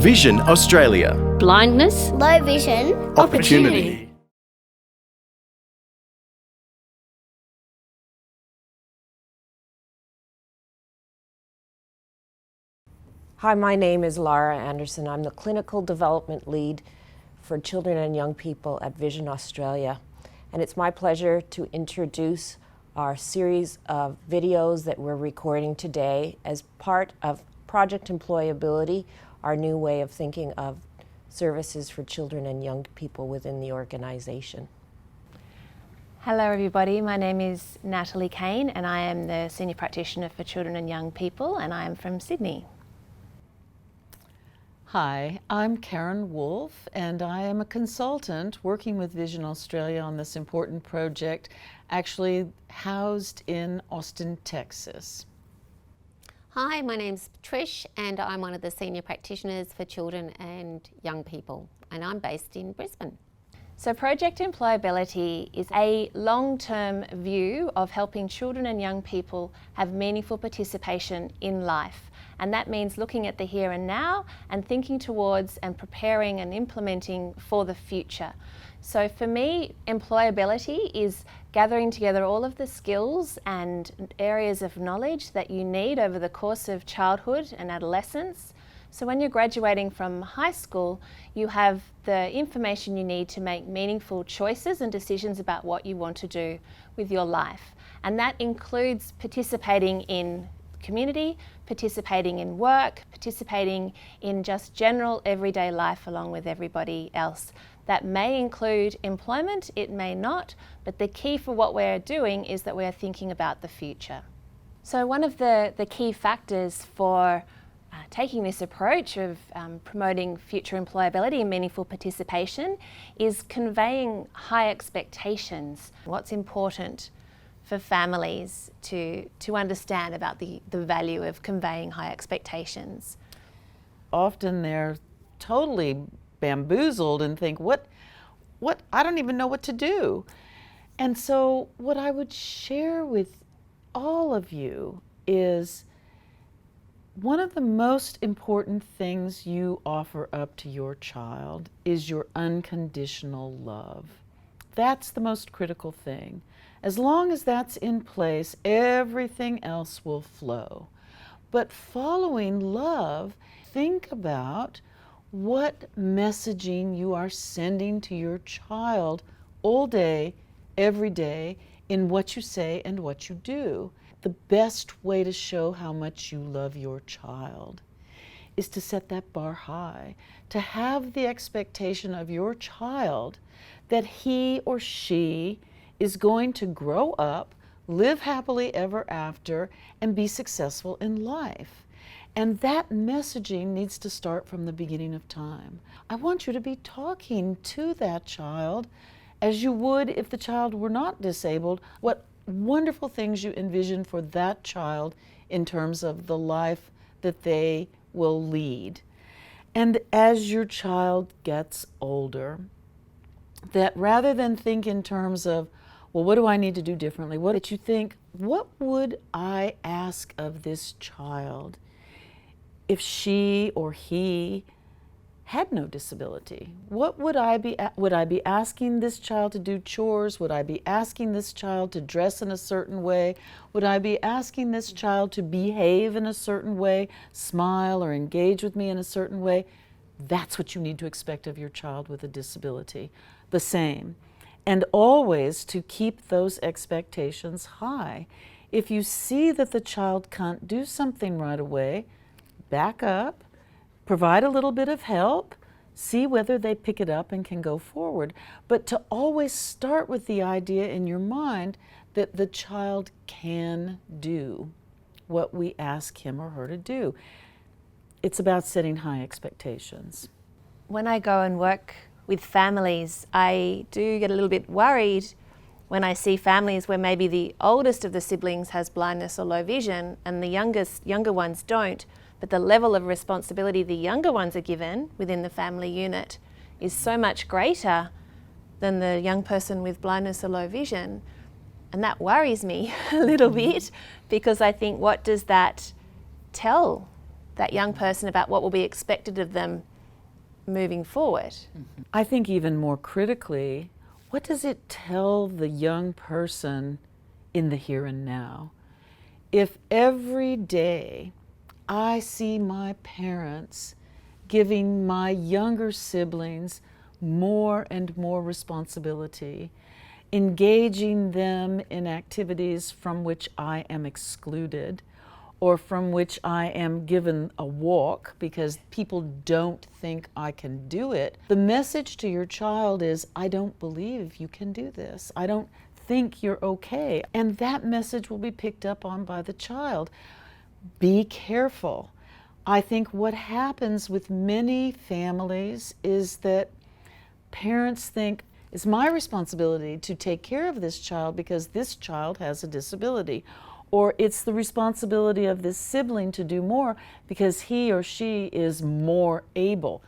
Vision Australia. Blindness, low vision, Opportunity. Hi, my name is Lara Anderson. I'm the Clinical Development Lead for Children and Young People at Vision Australia. And it's my pleasure to introduce our series of videos that we're recording today as part of Project Employability, our new way of thinking of services for children and young people within the organization. Hello everybody, my name is Natalie Kane and I am the Senior Practitioner for Children and Young People and I am from Sydney. Hi, I'm Karen Wolffe and I am a consultant working with Vision Australia on this important project, actually housed in Austin, Texas. Hi, my name's Trish and I'm one of the Senior Practitioners for Children and Young People and I'm based in Brisbane. So Project Employability is a long-term view of helping children and young people have meaningful participation in life. And that means looking at the here and now and thinking towards and preparing and implementing for the future. So for me, employability is gathering together all of the skills and areas of knowledge that you need over the course of childhood and adolescence. So when you're graduating from high school, you have the information you need to make meaningful choices and decisions about what you want to do with your life. And that includes participating in community, participating in work, participating in just general everyday life along with everybody else. That may include employment, it may not, but the key for what we're doing is that we're thinking about the future. So one of the key factors for taking this approach of promoting future employability and meaningful participation is conveying high expectations. What's important for families to understand about the value of conveying high expectations? Often they're totally bamboozled and think, what, I don't even know what to do. And so what I would share with all of you is one of the most important things you offer up to your child is your unconditional love. That's the most critical thing. As long as that's in place, everything else will flow. But following love, think about what messaging you are sending to your child all day, every day, in what you say and what you do. The best way to show how much you love your child is to set that bar high, to have the expectation of your child that he or she is going to grow up, live happily ever after, and be successful in life. And that messaging needs to start from the beginning of time. I want you to be talking to that child as you would if the child were not disabled, what wonderful things you envision for that child in terms of the life that they will lead. And as your child gets older, that rather than think in terms of, well, what do I need to do differently? That you think, what would I ask of this child if she or he had no disability? What would I be asking this child to do chores? Would I be asking this child to dress in a certain way? Would I be asking this child to behave in a certain way, smile or engage with me in a certain way? That's what you need to expect of your child with a disability. The same. And always to keep those expectations high. If you see that the child can't do something right away, back up, provide a little bit of help, see whether they pick it up and can go forward. But to always start with the idea in your mind that the child can do what we ask him or her to do. It's about setting high expectations. When I go and work with families, I do get a little bit worried when I see families where maybe the oldest of the siblings has blindness or low vision and the younger ones don't, but the level of responsibility the younger ones are given within the family unit is so much greater than the young person with blindness or low vision. And that worries me a little bit, because I think, what does that tell that young person about what will be expected of them moving forward. I think even more critically, what does it tell the young person in the here and now? If every day I see my parents giving my younger siblings more and more responsibility, engaging them in activities from which I am excluded, or from which I am given a walk because people don't think I can do it, the message to your child is, I don't believe you can do this. I don't think you're okay. And that message will be picked up on by the child. Be careful. I think what happens with many families is that parents think, it's my responsibility to take care of this child because this child has a disability. Or it's the responsibility of this sibling to do more because he or she is more able.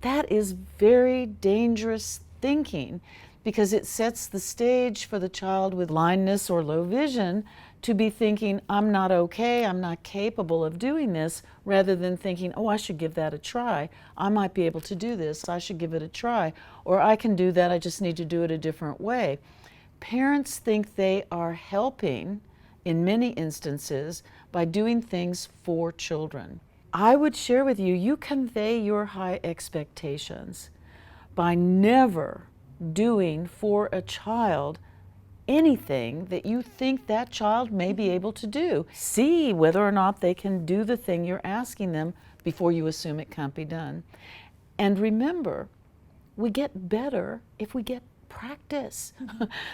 That is very dangerous thinking because it sets the stage for the child with blindness or low vision to be thinking, I'm not okay, I'm not capable of doing this, rather than thinking, oh, I should give that a try. I might be able to do this, I should give it a try. Or I can do that, I just need to do it a different way. Parents think they are helping in many instances by doing things for children. I would share with you, you convey your high expectations by never doing for a child anything that you think that child may be able to do. See whether or not they can do the thing you're asking them before you assume it can't be done. And remember, we get better if we get practice.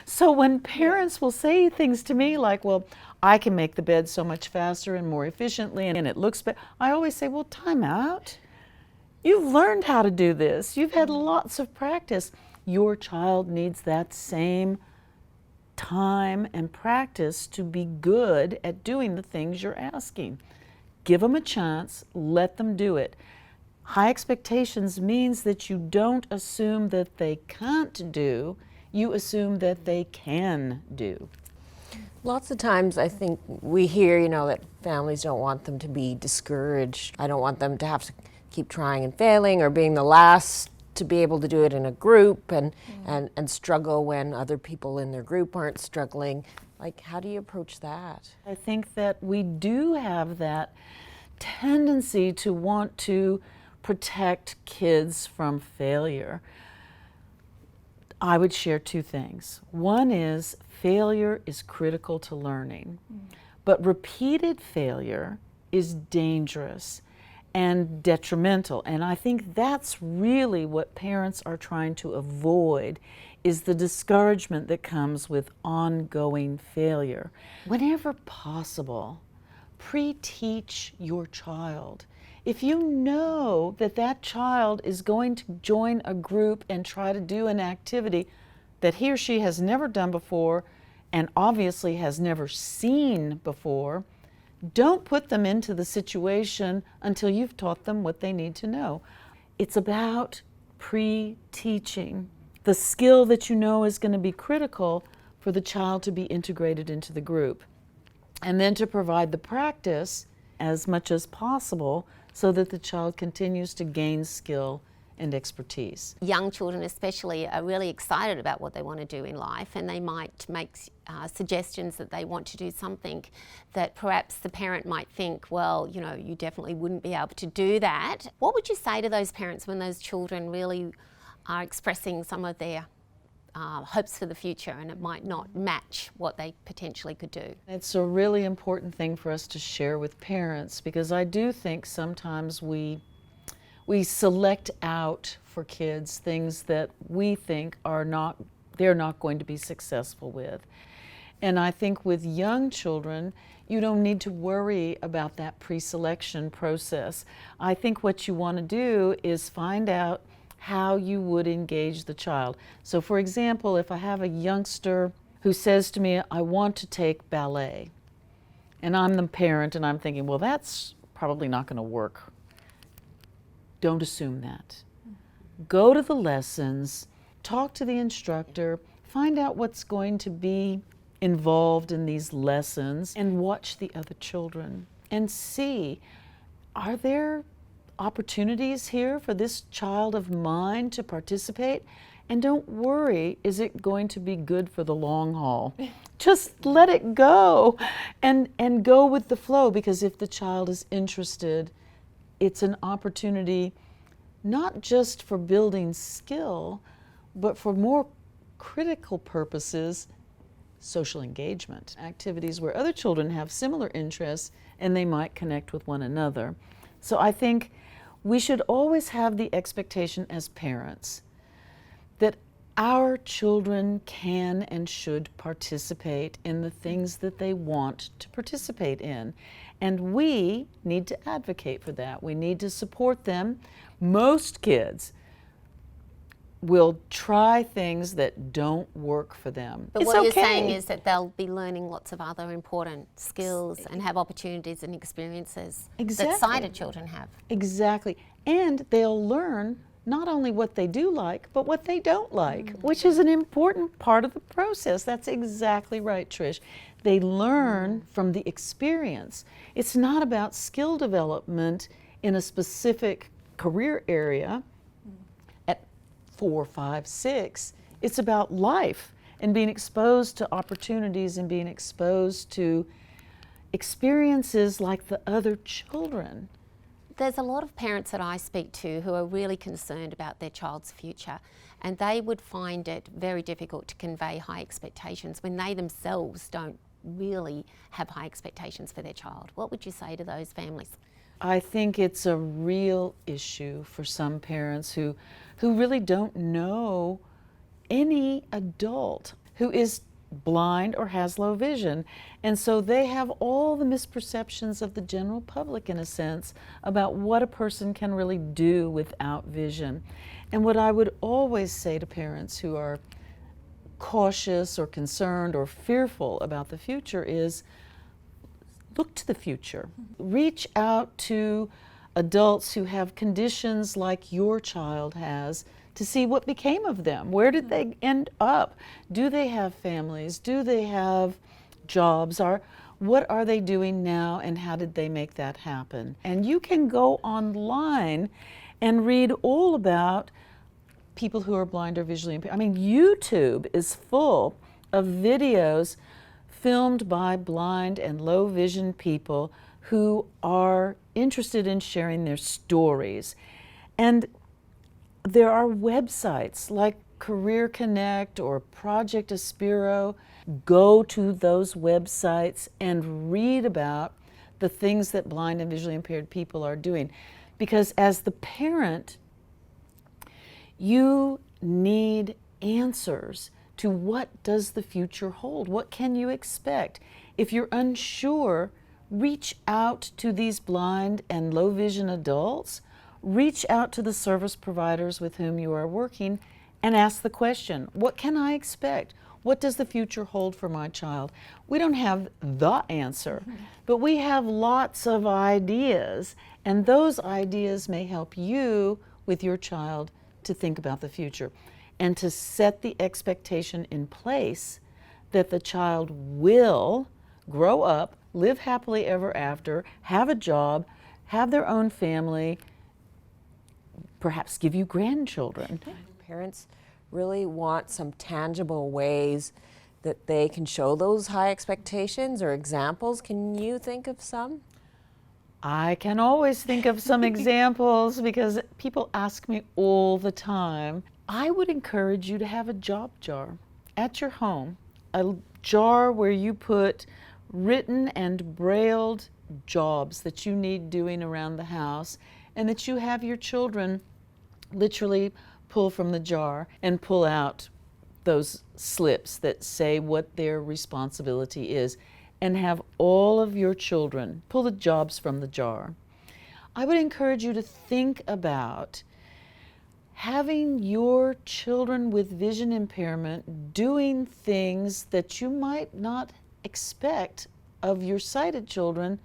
So when parents will say things to me like, well, I can make the bed so much faster and more efficiently and it looks better, I always say, well, time out. You've learned how to do this. You've had lots of practice. Your child needs that same time and practice to be good at doing the things you're asking. Give them a chance, let them do it. High expectations means that you don't assume that they can't do, you assume that they can do. Lots of times I think we hear, that families don't want them to be discouraged. I don't want them to have to keep trying and failing or being the last to be able to do it in a group and struggle when other people in their group aren't struggling. Like, how do you approach that? I think that we do have that tendency to want to protect kids from failure. I would share two things. One is failure is critical to learning, but repeated failure is dangerous and detrimental. And I think that's really what parents are trying to avoid, is the discouragement that comes with ongoing failure. Whenever possible, pre-teach your child. If you know that that child is going to join a group and try to do an activity that he or she has never done before and obviously has never seen before, don't put them into the situation until you've taught them what they need to know. It's about pre-teaching the skill that you know is going to be critical for the child to be integrated into the group, and then to provide the practice as much as possible so that the child continues to gain skill and expertise. Young children especially are really excited about what they want to do in life, and they might make suggestions that they want to do something that perhaps the parent might think, well, you definitely wouldn't be able to do that. What would you say to those parents when those children really are expressing some of their hopes for the future and it might not match what they potentially could do? It's a really important thing for us to share with parents, because I do think sometimes we select out for kids things that we think they're not going to be successful with. And I think with young children, you don't need to worry about that pre-selection process. I think what you want to do is find out how you would engage the child. So for example, if I have a youngster who says to me, I want to take ballet, and I'm the parent and I'm thinking, well, that's probably not going to work. Don't assume that. Go to the lessons, talk to the instructor, find out what's going to be involved in these lessons, and watch the other children and see, are there opportunities here for this child of mine to participate. And don't worry, is it going to be good for the long haul? Just let it go and go with the flow, because if the child is interested, it's an opportunity not just for building skill, but for more critical purposes, social engagement, activities where other children have similar interests and they might connect with one another. So I think we should always have the expectation as parents that our children can and should participate in the things that they want to participate in. And we need to advocate for that. We need to support them. Most kids will try things that don't work for them. But it's what okay. you're saying is that they'll be learning lots of other important skills and have opportunities and experiences Exactly. that sighted children have. Exactly. And they'll learn not only what they do like, but what they don't like, which is an important part of the process. That's exactly right, Trish. They learn from the experience. It's not about skill development in a specific career area at 4, 5, 6. It's about life and being exposed to opportunities and being exposed to experiences like the other children. There's a lot of parents that I speak to who are really concerned about their child's future, and they would find it very difficult to convey high expectations when they themselves don't really have high expectations for their child. What would you say to those families? I think it's a real issue for some parents who really don't know any adult who is blind or has low vision. And so they have all the misperceptions of the general public, in a sense, about what a person can really do without vision. And what I would always say to parents who are cautious or concerned or fearful about the future is, look to the future. Reach out to adults who have conditions like your child has to see what became of them. Where did they end up? Do they have families? Do they have jobs? What are they doing now, and how did they make that happen? And you can go online and read all about people who are blind or visually impaired. I mean, YouTube is full of videos filmed by blind and low vision people who are interested in sharing their stories. And there are websites like Career Connect or Project Aspiro. Go to those websites and read about the things that blind and visually impaired people are doing. Because as the parent, you need answers to what does the future hold? What can you expect? If you're unsure, reach out to these blind and low vision adults. Reach out to the service providers with whom you are working and ask the question, what can I expect? What does the future hold for my child? We don't have the answer, but we have lots of ideas, and those ideas may help you with your child to think about the future and to set the expectation in place that the child will grow up, live happily ever after, have a job, have their own family, perhaps give you grandchildren. Parents really want some tangible ways that they can show those high expectations or examples. Can you think of some? I can always think of some examples because people ask me all the time. I would encourage you to have a job jar at your home, a jar where you put written and brailled jobs that you need doing around the house, and that you have your children literally pull from the jar and pull out those slips that say what their responsibility is, and have all of your children pull the jobs from the jar. I would encourage you to think about having your children with vision impairment doing things that you might not expect of your sighted children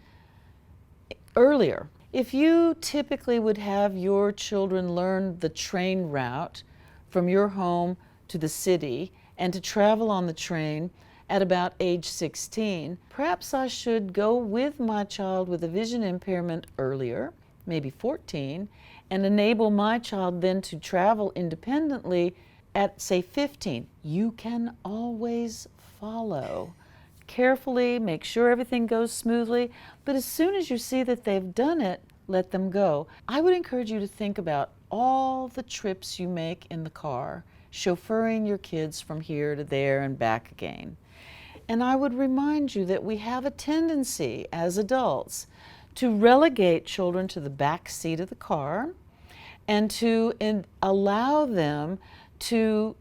earlier. If you typically would have your children learn the train route from your home to the city and to travel on the train at about age 16, perhaps I should go with my child with a vision impairment earlier, maybe 14, and enable my child then to travel independently at, say, 15. You can always follow. Carefully, make sure everything goes smoothly, but as soon as you see that they've done it, let them go. I would encourage you to think about all the trips you make in the car, chauffeuring your kids from here to there and back again. And I would remind you that we have a tendency as adults to relegate children to the back seat of the car and to allow them to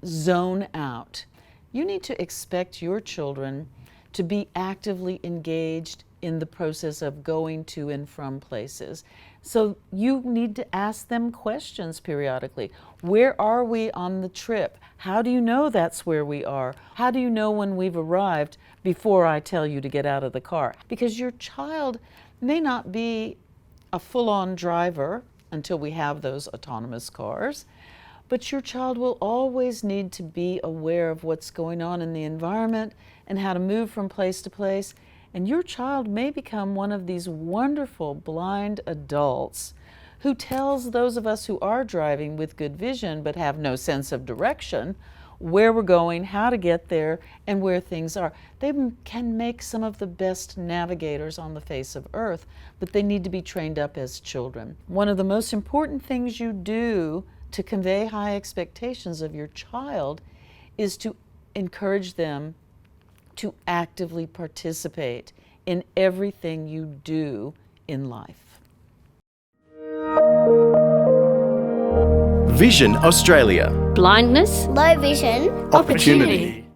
zone out. You need to expect your children to be actively engaged in the process of going to and from places. So you need to ask them questions periodically. Where are we on the trip? How do you know that's where we are? How do you know when we've arrived before I tell you to get out of the car? Because your child may not be a full-on driver until we have those autonomous cars, but your child will always need to be aware of what's going on in the environment and how to move from place to place. And your child may become one of these wonderful blind adults who tells those of us who are driving with good vision but have no sense of direction where we're going, how to get there, and where things are. They can make some of the best navigators on the face of earth, but they need to be trained up as children. One of the most important things you do to convey high expectations of your child is to encourage them to actively participate in everything you do in life. Vision Australia. Blindness, Low vision. Opportunity.